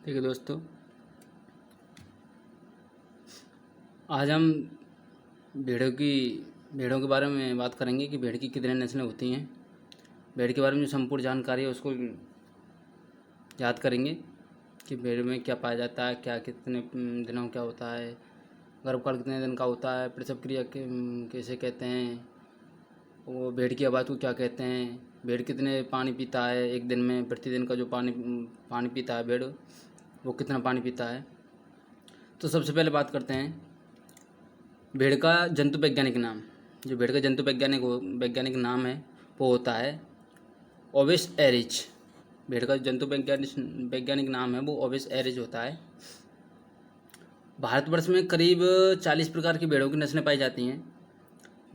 ठीक है दोस्तों, आज हम भेड़ों के बारे में बात करेंगे कि भेड़ की कितने नस्लें होती हैं। भेड़ के बारे में जो संपूर्ण जानकारी है उसको याद करेंगे कि भेड़ में क्या पाया जाता है, क्या कितने दिनों क्या होता है, गर्भकाल कितने दिन का होता है, प्रसव क्रिया कैसे कहते हैं, वो भेड़ की आवाज़ को क्या कहते हैं, भेड़ कितने पानी पीता है एक दिन में, प्रतिदिन का जो पानी पीता है भेड़ वो कितना पानी पीता है। तो सबसे पहले बात करते हैं भेड़ का जंतु वैज्ञानिक नाम। जो भेड़ का जंतु वैज्ञानिक नाम है वो होता है ओविस एरिज। भेड़ का जंतु वैज्ञानिक नाम है वो ओविस एरिज होता है। भारतवर्ष में करीब 40 प्रकार की भेड़ों की नस्लें पाई जाती हैं,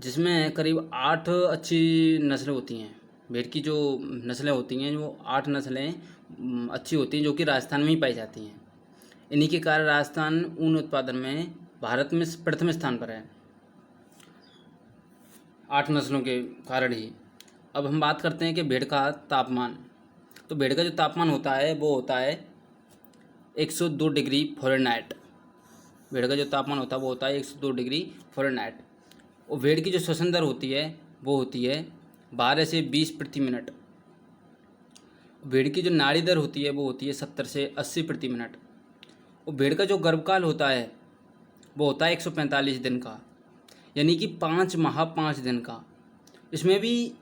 जिसमें करीब 8 अच्छी नस्लें होती हैं। भेड़ की जो नस्लें होती हैं वो 8 नस्लें अच्छी होती हैं, जो कि राजस्थान में ही पाई जाती हैं। इन्हीं के कारण राजस्थान ऊन उत्पादन में भारत में प्रथम स्थान पर है, 8 नस्लों के कारण ही। अब हम बात करते हैं कि भेड़ का तापमान। तो भेड़ का जो तापमान होता है वो होता है 102 डिग्री फ़ारेनहाइट। भेड़ का जो तापमान होता है वो होता है 102 डिग्री फ़ारेनहाइट। और भेड़ की जो श्वसन दर होती है वो होती है 12 से 20 प्रति मिनट। भेड़ की जो नाड़ी दर होती है वो होती है 70 से 80 प्रति मिनट। और भेड़ का जो गर्भकाल होता है वो होता है 145 दिन का, यानी कि 5 माह 5 दिन का। इसमें भी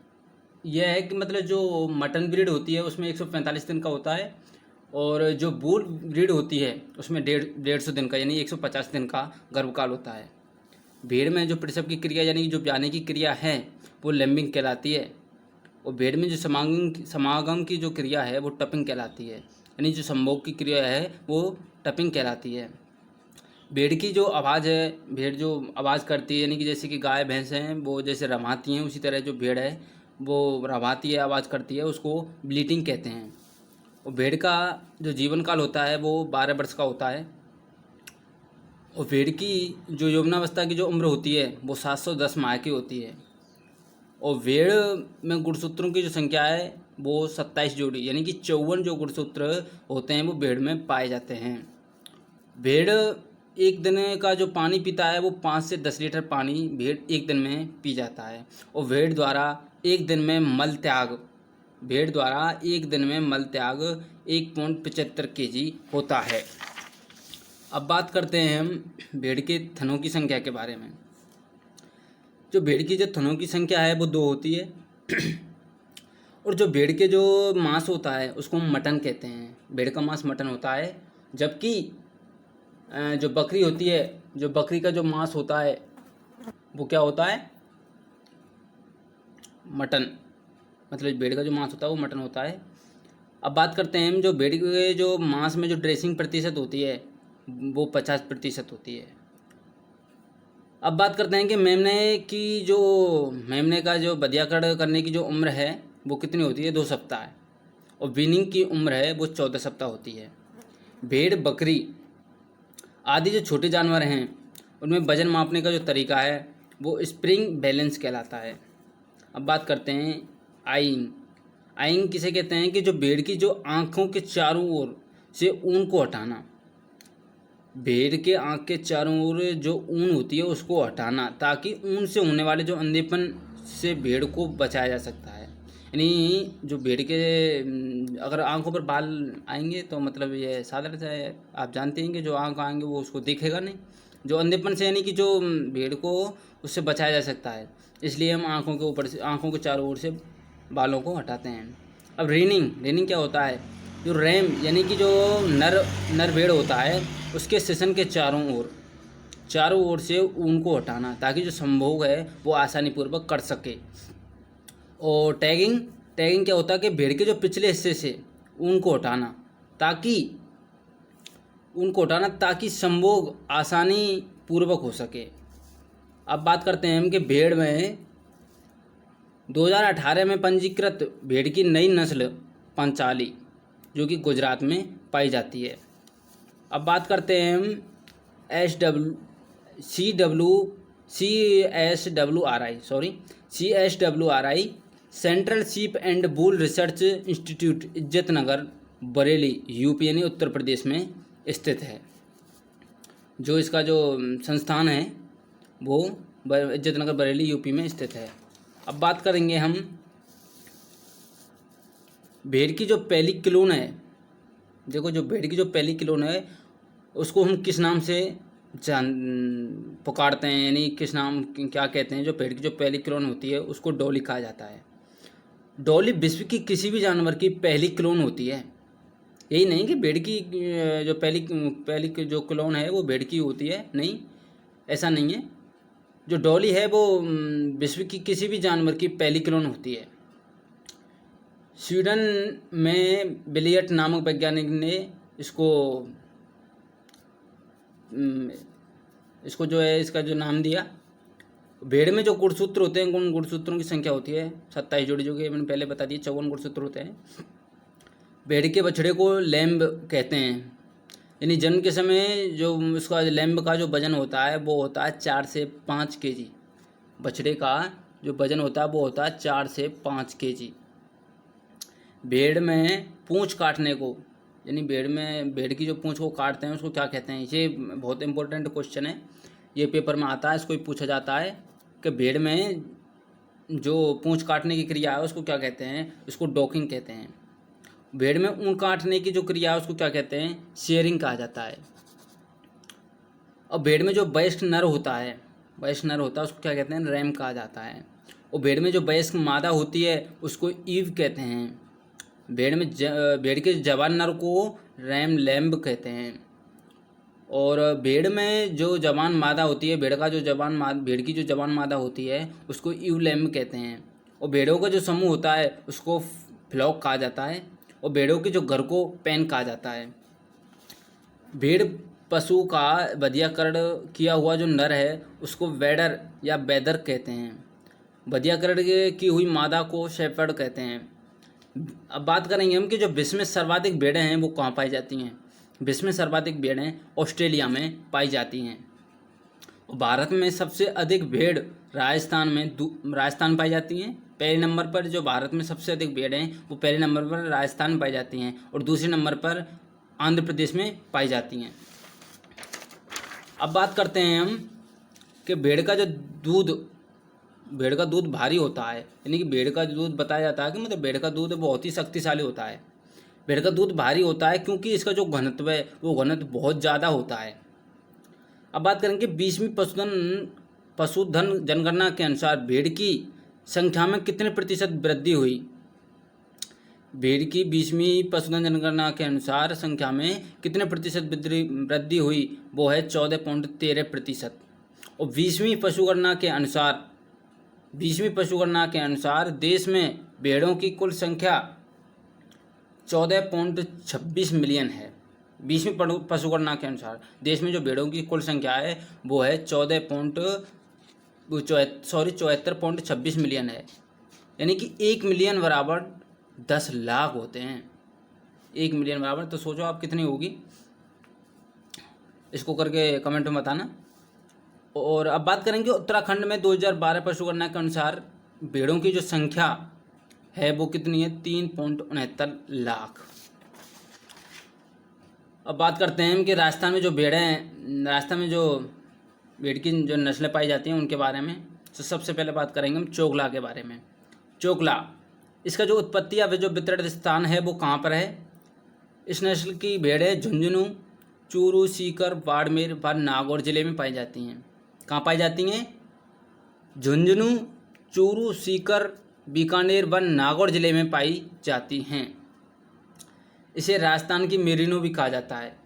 यह है कि मतलब जो मटन ब्रीड होती है उसमें 145 दिन का होता है, और जो बुल ब्रीड होती है उसमें 150 दिन का यानी 150 दिन का गर्भकाल होता है। भेड़ में जो प्रसव की क्रिया यानी कि जो ब्याने की क्रिया है वो लैम्बिंग कहलाती है, और भेड़ में जो समागम की जो क्रिया है वो टपिंग कहलाती है, यानी जो संभोग की क्रिया है वो टपिंग कहलाती है। भेड़ की जो आवाज़ है, भेड़ जो आवाज़ करती है यानी कि जैसे कि गाय भैंस हैं वो जैसे रमाती हैं, उसी तरह जो भेड़ है वो रमाती है, आवाज़ करती है, उसको ब्लीटिंग कहते हैं। और भेड़ का जो जीवन काल होता है वो 12 वर्ष का होता है। और भेड़ की जो यौवनावस्था की जो उम्र होती है वो 710 माह की होती है। और भेड़ में गुणसूत्रों की जो संख्या है वो 27 जोड़ी यानी कि 54 जो गुणसूत्र होते हैं वो भेड़ में पाए जाते हैं। भेड़ एक दिन का जो पानी पीता है वो 5 से 10 लीटर पानी भेड़ एक दिन में पी जाता है। और भेड़ द्वारा एक दिन में मल त्याग 1.75 kg होता है। अब बात करते हैं हम भेड़ के थनों की संख्या के बारे में। जो भेड़ की जो थनों की संख्या है वो 2 होती है। और जो भेड़ के जो मांस होता है उसको हम मटन कहते हैं। भेड़ का मांस मटन होता है, जबकि जो बकरी होती है, जो बकरी का जो मांस होता है वो क्या होता है, मटन। मतलब भेड़ का जो मांस होता है वो मटन होता है। अब बात करते हैं हम जो भेड़ के जो मांस में जो ड्रेसिंग प्रतिशत होती है वो 50% होती है। अब बात करते हैं कि मेमने का जो बधियाकरण करने की जो उम्र है वो कितनी होती है, 2 सप्ताह है। और वीनिंग की उम्र है वो 14 सप्ताह होती है। भेड़, बकरी आदि जो छोटे जानवर हैं उनमें वजन मापने का जो तरीका है वो स्प्रिंग बैलेंस कहलाता है। अब बात करते हैं आइंग। आइंग किसे कहते हैं कि जो भेड़ की जो आँखों के चारों ओर से ऊन को हटाना। भेड़ के आँख के चारों ओर जो ऊन होती है उसको हटाना, ताकि ऊन से होने वाले जो अंधेपन से भेड़ को बचाया जा सकता है। यानी जो भेड़ के अगर आंखों पर बाल आएंगे तो मतलब ये साधारण सा है, आप जानते हैं कि जो आंख आएंगे वो उसको दिखेगा नहीं, जो अंधेपन से यानी कि जो भेड़ को उससे बचाया जा सकता है। इसलिए हम आंखों के ऊपर से, आंखों के चारों ओर से बालों को हटाते हैं। अब रेनिंग क्या होता है, जो रैम यानी कि जो नर भेड़ होता है उसके सेशन के चारों ओर से ऊन को हटाना, ताकि जो संभोग है वो आसानी पूर्वक कर सके। और टैगिंग क्या होता है कि भेड़ के जो पिछले हिस्से से ऊन को हटाना ताकि संभोग आसानी पूर्वक हो सके। अब बात करते हैं हम कि भेड़ में 2018 में पंजीकृत भेड़ की नई नस्ल पंचाली, जो कि गुजरात में पाई जाती है। अब बात करते हैं हम CSWRI central sheep and bull research institute, Izzatnagar Bareilly UP यानी उत्तर प्रदेश में स्थित है। जो इसका जो संस्थान है वो इज्जतनगर बरेली यूपी में स्थित है। अब बात करेंगे हम भेड़ की जो पहली क्लोन है। देखो, जो भेड़ की जो पहली क्लोन है उसको हम किस नाम से पुकारते हैं, यानी किस नाम क्या कहते हैं। जो भेड़ की जो पहली क्लोन होती है उसको डॉली कहा जाता है। डॉली विश्व की किसी भी जानवर की पहली क्लोन होती है। यही नहीं कि भेड़ की जो पहली जो क्लोन है वो भेड़ की होती है, नहीं, ऐसा नहीं है। जो डॉली है वो विश्व की किसी भी जानवर की पहली क्लोन होती है। स्वीडन में बिलियट नामक वैज्ञानिक ने इसको जो है इसका जो नाम दिया। भेड़ में जो गुणसूत्र होते हैं, उन गुणसूत्रों की संख्या होती है 27 जोड़ी, जो कि मैंने पहले बता दिया। 54 गुणसूत्र होते हैं। भेड़ के बछड़े को लैम्ब कहते हैं, यानी जन्म के समय जो उसका लैम्ब का जो वजन होता है वो होता है 4 से 5 केजी। बछड़े का जो वजन होता है वो होता है 4 से 5 केजी। भेड़ में पूंछ काटने को, यानी भेड़ की जो पूंछ को काटते हैं उसको क्या कहते हैं। ये बहुत इंपॉर्टेंट क्वेश्चन है, ये पेपर में आता है, इसको पूछा जाता है कि भेड़ में जो पूंछ काटने की क्रिया है उसको क्या कहते हैं। उसको डॉकिंग कहते हैं। भेड़ में ऊन काटने की जो क्रिया है उसको क्या कहते हैं, शेयरिंग कहा जाता है। और भेड़ में जो वयस्क नर होता है उसको क्या कहते हैं, रैम कहा जाता है। और भेड़ में जो वयस्क मादा होती है उसको ईव कहते हैं। भेड़ के जवान नर को लैम्ब कहते हैं। और भेड़ में जो जवान मादा होती है, भेड़ की जो जवान मादा होती है उसको ईव लैम्ब कहते हैं। और भेड़ों का जो समूह होता है उसको फ्लॉक कहा जाता है। और भेड़ों के जो घर को पेन कहा जाता है। भेड़ पशु का बधियाकरण किया हुआ जो नर है उसको वेडर या बैदर कहते हैं। बधियाकरण की हुई मादा को शेफर्ड कहते हैं। अब बात करेंगे हम कि जो विश्व में सर्वाधिक भेड़ें हैं वो कहाँ पाई जाती हैं। विश्व में सर्वाधिक भेड़ें ऑस्ट्रेलिया में पाई जाती हैं। और भारत में सबसे अधिक भेड़ राजस्थान पाई जाती हैं। पहले नंबर पर जो भारत में सबसे अधिक भेड़ हैं वो पहले नंबर पर राजस्थान में पाई जाती हैं और दूसरे नंबर पर आंध्र प्रदेश में पाई जाती हैं। अब बात करते हैं हम कि भेड़ का दूध भारी होता है, यानी कि भेड़ का दूध बताया जाता है कि मतलब भेड़ का दूध बहुत ही शक्तिशाली होता है। भेड़ का दूध भारी होता है क्योंकि इसका जो घनत्व है वो घनत्व बहुत ज़्यादा होता है। अब बात करेंगे 20वीं पशुधन जनगणना के अनुसार भेड़ की संख्या में कितने प्रतिशत वृद्धि हुई। भेड़ की 20वीं पशुधन जनगणना के अनुसार संख्या में कितने प्रतिशत वृद्धि हुई, वो है 14.13%। और 20वीं पशुगणना के अनुसार देश में भेड़ों की कुल संख्या 14.26 मिलियन है। 20वीं पशुगणना के अनुसार देश में जो भेड़ों की कुल संख्या है वो है 74.26 मिलियन है, यानी कि 1 मिलियन बराबर 10 लाख होते हैं। 1 मिलियन बराबर, तो सोचो आप कितनी होगी, इसको करके कमेंट में बताना। और अब बात करेंगे उत्तराखंड में 2012 पशुगणना के अनुसार भेड़ों की जो संख्या है वो कितनी है, 3.69 लाख। अब बात करते हैं कि राजस्थान में जो भेड़ की जो नस्लें पाई जाती हैं उनके बारे में। तो सबसे पहले बात करेंगे हम चोगला के बारे में। चोगला, इसका जो उत्पत्ति या जो वितरण स्थान है वो कहाँ पर है। इस नस्ल की भेड़ें झुंझुनू, चूरू, सीकर, बाड़मेर व नागौर जिले में पाई जाती हैं। कहाँ पाई जाती हैं, झुंझुनू, चूरू, सीकर, बीकानेर व नागौर जिले में पाई जाती हैं। इसे राजस्थान की मेरिनो भी कहा जाता है।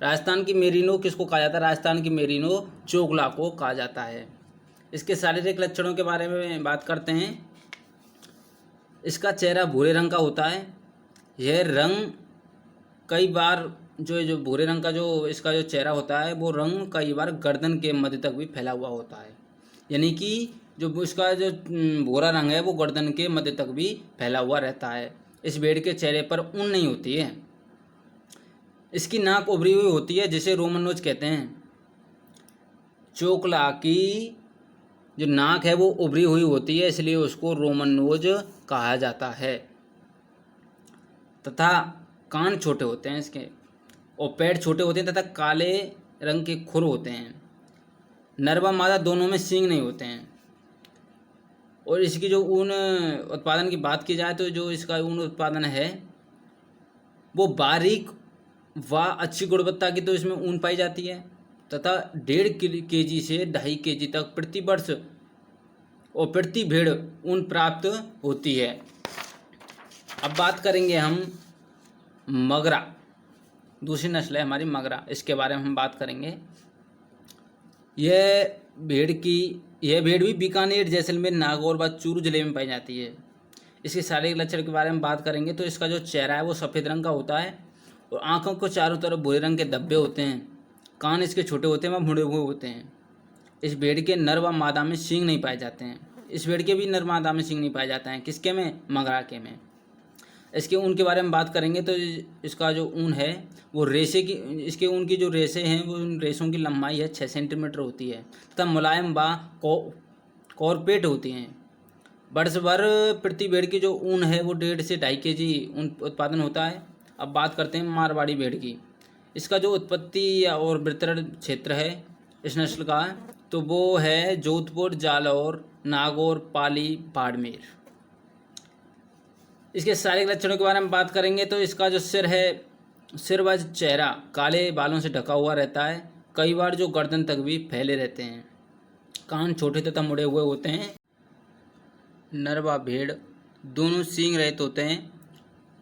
राजस्थान की मेरिनो किसको कहा जाता है, राजस्थान की मेरिनो चोगला को कहा जाता है। इसके शारीरिक लक्षणों के बारे में बात करते हैं। इसका चेहरा भूरे रंग का होता है। यह रंग कई बार जो भूरे रंग का जो इसका जो चेहरा होता है वो रंग कई बार गर्दन के मध्य तक भी फैला हुआ होता है, यानी कि जो इसका जो भूरा रंग है वो गर्दन के मध्य तक भी फैला हुआ रहता है। इस भेड़ के चेहरे पर ऊन नहीं होती है। इसकी नाक उभरी हुई होती है जिसे रोमन नोज कहते हैं। चोगला की जो नाक है वो उभरी हुई होती है, इसलिए उसको रोमन नोज कहा जाता है। तथा कान छोटे होते हैं इसके, और पैर छोटे होते हैं तथा काले रंग के खुर होते हैं। नर व मादा दोनों में सींग नहीं होते हैं। और इसकी जो ऊन उत्पादन की बात की जाए तो जो इसका ऊन उत्पादन है वो बारीक व अच्छी गुणवत्ता की तो इसमें ऊन पाई जाती है, तथा 1.5 kg से 2.5 kg तक प्रति वर्ष और प्रति भेड़ ऊन प्राप्त होती है। अब बात करेंगे हम मगरा, दूसरी नस्ल है हमारी मगरा, इसके बारे में हम बात करेंगे। यह भेड़ भी बीकानेर, जैसलमेर, नागौर व चूरू जिले में पाई जाती है। इसके शारीरिक लक्षण के बारे में बात करेंगे तो इसका जो चेहरा है वो सफ़ेद रंग का होता है और आँखों को चारों तरफ भूरे रंग के धब्बे होते हैं। कान इसके छोटे होते हैं व मुड़े हुए होते हैं। इस भेड़ के नर व मादा में सींग नहीं पाए जाते हैं। इस भेड़ के भी नर मादा में सींग नहीं पाए जाते हैं। किसके में? मगरा के में। इसके ऊन के बारे में बात करेंगे तो इसका जो ऊन है वो रेशे की, इसके ऊन की जो रेशे हैं वो उन रेशों की लंबाई है 6 सेंटीमीटर होती है तथा मुलायम व कॉर्पेट होती हैं। वर्ष भर प्रति भेड़ की जो ऊन है वो 1.5 से 2.5 kg ऊन उत्पादन होता है। अब बात करते हैं मारवाड़ी भेड़ की। इसका जो उत्पत्ति और वितरण क्षेत्र है इस नस्ल का तो वो है जोधपुर, जालौर, नागौर, पाली, बाड़मेर। इसके शारीरिक लक्षणों के बारे में बात करेंगे तो इसका जो सिर है, सिर व चेहरा काले बालों से ढका हुआ रहता है, कई बार जो गर्दन तक भी फैले रहते हैं। कान छोटे तथा मुड़े हुए होते हैं। नर व भेड़ दोनों सींग रहित होते हैं।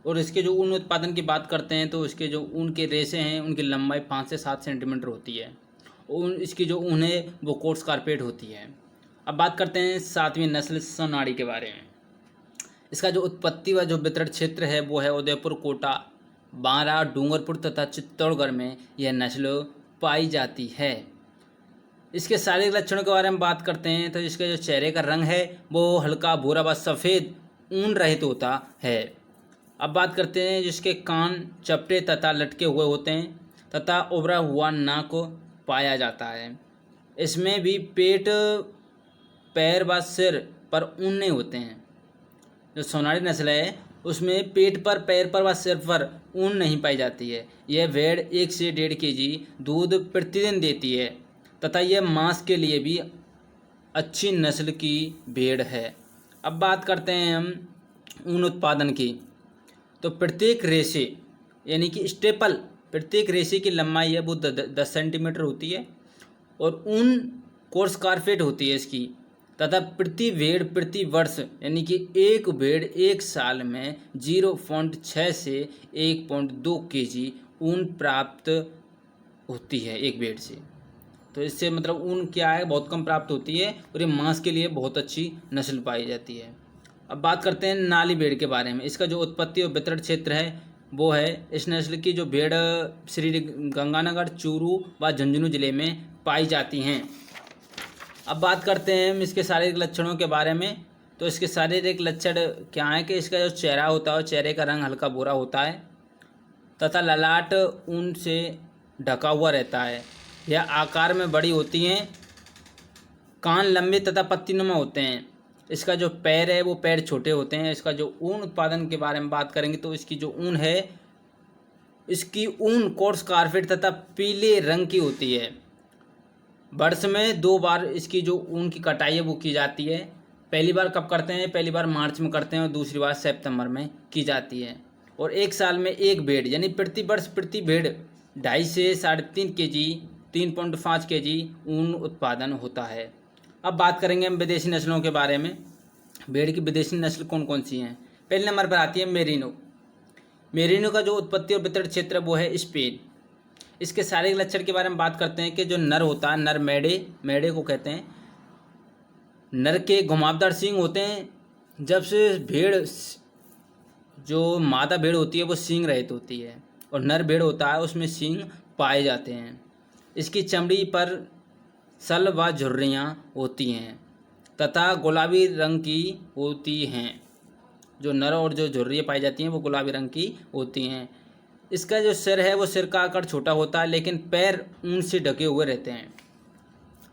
और इसके जो ऊन उत्पादन की बात करते हैं तो इसके जो ऊन के रेशे हैं उनकी लंबाई 5 से 7 सेंटीमीटर होती है। ऊन इसकी जो ऊन है वो कोर्स कारपेट होती है। अब बात करते हैं 7वीं नस्ल सोनाड़ी के बारे में। इसका जो उत्पत्ति व जो वितरण क्षेत्र है वो है उदयपुर, कोटा, बांरा, डूंगरपुर तथा चित्तौड़गढ़ में यह नस्ल पाई जाती है। इसके शारीरिक लक्षणों के बारे में बात करते हैं तो इसके जो चेहरे का रंग है वो हल्का भूरा व सफ़ेद ऊन रहित होता है। अब बात करते हैं जिसके कान चपटे तथा लटके हुए होते हैं तथा उभरा हुआ नाक पाया जाता है। इसमें भी पेट, पैर व सिर पर ऊन नहीं होते हैं। जो सोनाली नस्ल है उसमें पेट पर, पैर पर व सिर पर ऊन नहीं पाई जाती है। यह भेड़ 1 से 1.5 kg दूध प्रतिदिन देती है तथा यह मांस के लिए भी अच्छी नस्ल की भेड़ है। अब बात करते हैं हम ऊन उत्पादन की। तो प्रत्येक रेशे यानी कि स्टेपल, प्रत्येक रेशे की लंबाई है वो 10 सेंटीमीटर होती है और ऊन कोर्स कारपेट होती है इसकी, तथा प्रति भेड़ प्रति वर्ष यानी कि एक भेड़ एक साल में 0.6 से 1.2 kg ऊन प्राप्त होती है एक भेड़ से। तो इससे मतलब ऊन क्या है, बहुत कम प्राप्त होती है और ये मांस के लिए बहुत अच्छी नस्ल पाई जाती है। अब बात करते हैं नाली भेड़ के बारे में। इसका जो उत्पत्ति और वितरण क्षेत्र है वो है, इस नस्ल की जो भेड़ श्री गंगानगर, चूरू व झुंझुनू जिले में पाई जाती हैं। अब बात करते हैं हम इसके शारीरिक लक्षणों के बारे में। तो इसके शारीरिक लक्षण क्या है कि इसका जो चेहरा होता है चेहरे का रंग हल्का भूरा होता है तथा ललाट ऊन से ढका हुआ रहता है। यह आकार में बड़ी होती हैं। कान लंबे तथा पत्तीनुमा होते हैं। इसका जो पैर है वो पैर छोटे होते हैं। इसका जो ऊन उत्पादन के बारे में बात करेंगे तो इसकी जो ऊन है, इसकी ऊन कोर्स कारपेट तथा पीले रंग की होती है। वर्ष में 2 बार इसकी जो ऊन की कटाई है वो की जाती है। पहली बार कब करते हैं? पहली बार मार्च में करते हैं और दूसरी बार सितंबर में की जाती है। और एक साल में एक भेड़ यानी प्रति वर्ष प्रति भेड़ 2.5 से 3.5 kg 3.5 kg ऊन उत्पादन होता है। अब बात करेंगे हम विदेशी नस्लों के बारे में। भेड़ की विदेशी नस्ल कौन कौन सी हैं? पहले नंबर पर आती है मेरिनो। मेरिनो का जो उत्पत्ति और वितरण क्षेत्र वो है स्पेन। इसके शारीरिक लक्षण के बारे में बात करते हैं कि जो नर होता है, नर मेढ़े को कहते हैं, नर के घुमावदार सींग होते हैं। जब से भेड़, जो मादा भेड़ होती है वो सींग रहित होती है और नर भेड़ होता है उसमें सींग पाए जाते हैं। इसकी चमड़ी पर सल व झुर्रियाँ होती हैं तथा गुलाबी रंग की होती हैं। जो नर और जो झुर्रियाँ पाई जाती हैं वो गुलाबी रंग की होती हैं। इसका जो सिर है वो सिर का आकार छोटा होता है लेकिन पैर ऊन से ढके हुए रहते हैं।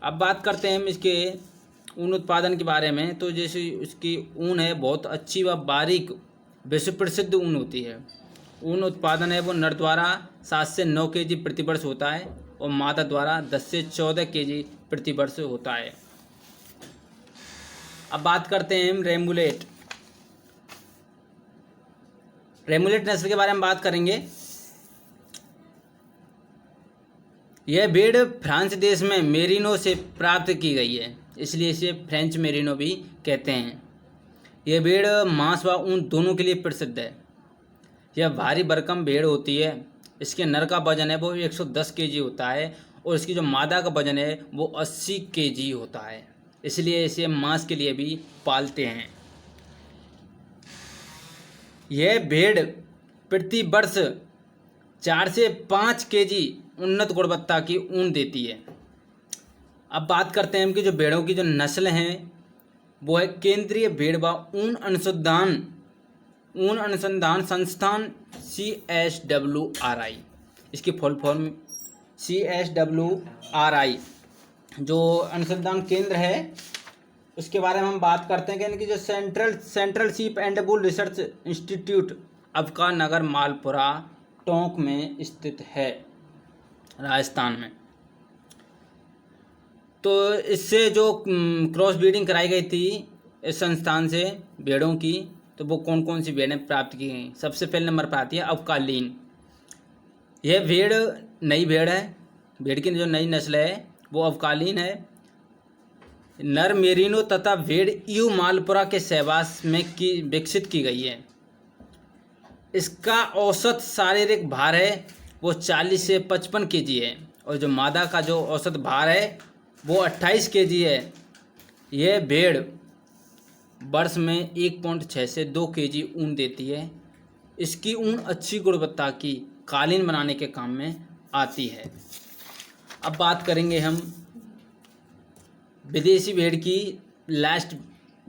अब बात करते हैं हम इसके ऊन उत्पादन के बारे में। तो जैसे इसकी ऊन है बहुत अच्छी व बारीक विश्व प्रसिद्ध ऊन होती है। ऊन उत्पादन है वो नर द्वारा 7 से 9 केजी प्रति वर्ष होता है और मादा द्वारा 10 से 14 केजी प्रति वर्ष होता है। अब बात करते हैं हम रेमुलेट नस्ल के बारे में बात करेंगे। यह भेड़ फ्रांस देश में मेरिनो से प्राप्त की गई है, इसलिए इसे फ्रेंच मेरिनो भी कहते हैं। यह भेड़ मांस व ऊन दोनों के लिए प्रसिद्ध है। यह भारी भरकम भेड़ होती है। इसके नर का वजन है वो 110 केजी होता है और इसकी जो मादा का वजन है वो 80 केजी होता है, इसलिए इसे मांस के लिए भी पालते हैं। यह भेड़ प्रति वर्ष 4 से 5 केजी उन्नत गुणवत्ता की ऊन देती है। अब बात करते हैं कि जो भेड़ों की जो नस्ल हैं वो है केंद्रीय भेड़ व ऊन अनुसंधान संस्थान CSWRI। इसकी फुल फॉर्म CSWRI जो अनुसंधान केंद्र है उसके बारे में हम बात करते हैं कि इनकी जो central sheep and bull research institute Avikanagar Malpura Tonk में स्थित है, राजस्थान में। तो इससे जो क्रॉस ब्रीडिंग कराई गई थी इस संस्थान से भेड़ों की, तो वो कौन कौन सी भेड़ें प्राप्त की गई। सबसे पहले नंबर पर आती है अवकालीन। यह भेड़ नई भेड़ है। भेड़ की जो नई नस्ल है वो अवकालीन है। नर मेरिनो तथा भेड़ यू मालपुरा के सहवास में विकसित की गई है। इसका औसत शारीरिक भार है वो 40 से 55 केजी है और जो मादा का जो औसत भार है वो 28 केजी है। यह भेड़ वर्ष में 1.6 से 2 केजी ऊन देती है। इसकी ऊन अच्छी गुणवत्ता की कालीन बनाने के काम में आती है। अब बात करेंगे हम विदेशी भेड़ की लास्ट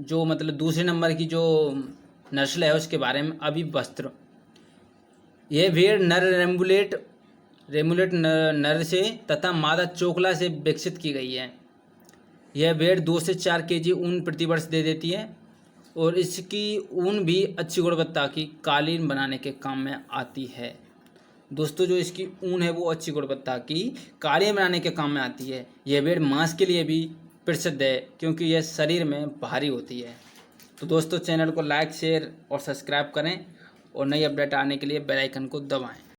जो मतलब दूसरे नंबर की जो नस्ल है उसके बारे में। अभी वस्त्र, यह भेड़ नर रेमुलेट नर से तथा मादा चोकला से विकसित की गई है। यह भेड़ 2 से 4 केजी ऊन प्रति वर्ष दे देती है और इसकी ऊन भी अच्छी गुणवत्ता की कालीन बनाने के काम में आती है। दोस्तों जो इसकी ऊन है वो अच्छी गुणवत्ता की कालीन बनाने के काम में आती है। यह भेड़ मांस के लिए भी प्रसिद्ध है क्योंकि यह शरीर में भारी होती है। तो दोस्तों चैनल को लाइक शेयर और सब्सक्राइब करें और नई अपडेट आने के लिए बेल आइकन को दबाएं।